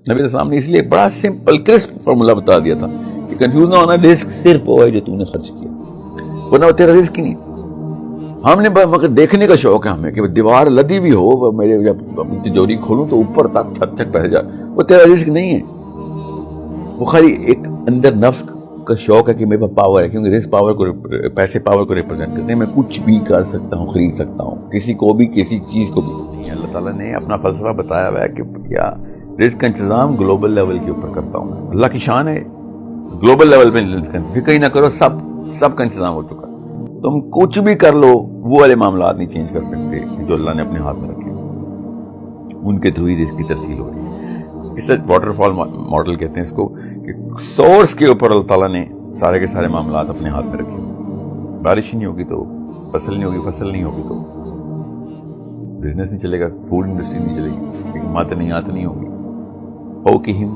نبی السلام نے اس لیے بڑا سمپل کرسپ فارمولا بتا دیا تھا کہ کنفیوز نہ ہونا، رزق صرف وہ ہے جو تم نے خرچ کیا، ورنہ وہ تیرا رزق ہی نہیں۔ ہم نے مگر دیکھنے کا شوق ہے ہمیں کہ دیوار لدی بھی ہو، میرے جب تجوری کھولوں تو اوپر تک چھت تک پہنچ جائے، وہ تیرا رزق نہیں ہے۔ وہ خالی ایک اندر نفس کا شوق ہے کہ میرے پاس پاور ہے، کیونکہ رزق پاور کو، پیسے پاور کو ریپرزینٹ کرتے ہیں، میں کچھ بھی کر سکتا ہوں، خرید سکتا ہوں، کسی کو بھی، کسی چیز کو بھی۔ اللہ تعالیٰ نے اپنا فلسفہ بتایا ہوا ہے کہ کیا رزق کا انتظام گلوبل لیول کے اوپر کرتا ہوں۔ اللہ کی شان ہے، گلوبل لیول پہ فکر ہی نہ کرو، سب کا انتظام ہو چکا۔ تم کچھ بھی کر لو، وہ والے معاملات نہیں چینج کر سکتے جو اللہ نے اپنے ہاتھ میں رکھے، ان کے تھرو ہی رزق کی ترسیل ہو رہی ہے۔ اس سے واٹر فال ماڈل کہتے ہیں اس کو، کہ سورس کے اوپر اللہ تعالیٰ نے سارے کے سارے معاملات اپنے ہاتھ میں رکھے۔ بارش ہی نہیں ہوگی تو فصل نہیں ہوگی، فصل نہیں ہوگی تو بزنس نہیں چلے گا، فوڈ انڈسٹری نہیں چلے گی، معدنیات نہیں ہوگی۔ فوقہم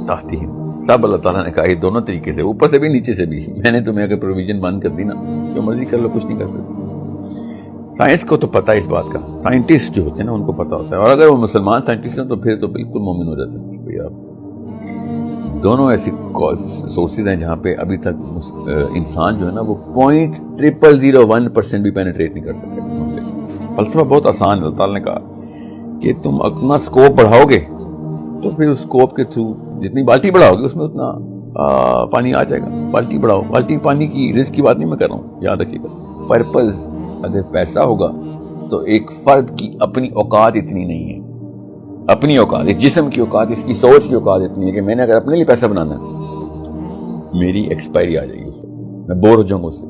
تحتہم، سب اللہ تعالیٰ نے کہا یہ دونوں طریقے سے، اوپر سے بھی نیچے سے بھی۔ میں نے تمہیں اگر پروویژن بند کر دی نا، جو مرضی کر لو، کچھ نہیں کر سکتے۔ سائنس کو تو پتہ ہے اس بات کا، سائنٹسٹ جو ہوتے ہیں نا ان کو پتہ ہوتا ہے، اور اگر وہ مسلمان سائنٹسٹ ہیں تو پھر تو بالکل مومن ہو جاتے ہیں۔ دونوں ایسی سورسز ہیں جہاں پہ ابھی تک انسان جو ہے نا وہ 0.0001% بھی پینیٹریٹ نہیں کر سکتے۔ فلسفہ بہت آسان ہے۔ اللہ تعالیٰ نے کہا کہ تم اپنا سکوپ بڑھاؤ گے تو پھر اس سکوپ کے تھرو جتنی بالٹی بڑھاؤ گے اس میں اتنا پانی آ جائے گا۔ بالٹی بڑھاؤ، بالٹی پانی کی رزق کی بات نہیں میں کر رہا ہوں، یاد رکھیے گا۔ پرپز اگر پیسہ ہوگا تو ایک فرد کی اپنی اوقات اتنی نہیں ہے، اپنی اوقات، اس جسم کی اوقات، اس کی سوچ کی اوقات اتنی ہے کہ میں نے اگر اپنے لیے پیسہ بنانا ہے، میری ایکسپائری آ جائے گی، میں بور ہو جاؤں گا اس سے،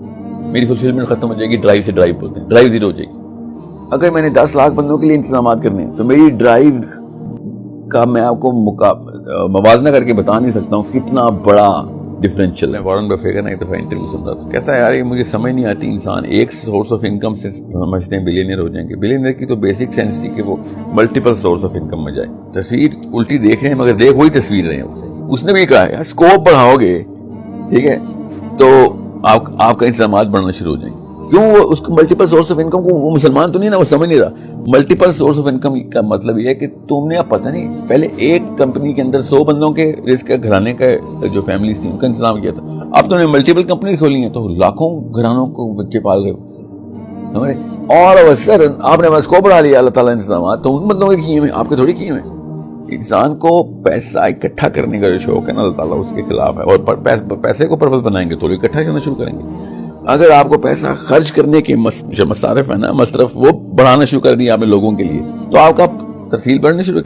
میری فلفلمنٹ ختم ہو جائے گی، ڈرائیو سے ڈرائیو بولتے ہیں، ڈرائیو زیرو ہو جائے گی۔ اگر میں نے 10 لاکھ بندوں کے لیے انتظامات کرنے ہیں تو میری ڈرائیو کا میں آپ کو موازنہ کر کے بتا نہیں سکتا ہوں کتنا بڑا ڈفرینشیل ہے۔ وارن بفیٹ کا نا ایک دفعہ انٹرویو سن رہا تھا، کہتا ہے یار یہ مجھے سمجھ نہیں آتی، انسان ایک سورس آف انکم سے سمجھتے ہیں بلینئر ہو جائیں گے۔ بلینئر کی تو بیسک سینس تھی کہ وہ ملٹیپل سورس آف انکم میں جائے۔ تصویر الٹی دیکھ رہے ہیں مگر دیکھ وہی تصویر رہے ہیں۔ اس نے بھی کہا یار اسکوپ بڑھاؤ گے، ٹھیک ہے، تو آپ کا انتظامات بڑھنا شروع ہو جائیں گے۔ کیوں؟ وہ اس کو ملٹیپل سورس آف انکم کو، وہ مسلمان تو نہیں نا، وہ سمجھ نہیں رہا۔ ملٹیپل سورس آف انکم کا مطلب یہ ہے کہ تم نے اب پتہ نہیں، پہلے ایک کمپنی کے اندر 100 بندوں کے رزق کا گھرانے کا جو فیملیز تھیں ان کا انتظام کیا تھا، اب تم نے ملٹیپل کمپنیز کھولی ہیں تو لاکھوں گھرانوں کو بچے پال رہے ہو، اور سر آپ نے بس کو بڑھا لیا اللہ تعالیٰ نے انتظامات تو ان بندوں کے کیے ہوئے، آپ کے تھوڑی کیے ہوئے۔ انسان کو پیسہ اکٹھا کرنے کا جو شوق ہے نا اللہ تعالیٰ اس کے خلاف ہے، اور پیسے کو پرپز بنائیں گے تو اکٹھا کرنا شروع کریں گے۔ اگر آپ کو پیسہ خرچ کرنے کے جو مصارف ہے نا، مصرف وہ بڑھانا شروع کر دیا آپ نے لوگوں کے لیے، تو آپ کا ترسیل بڑھنے شروع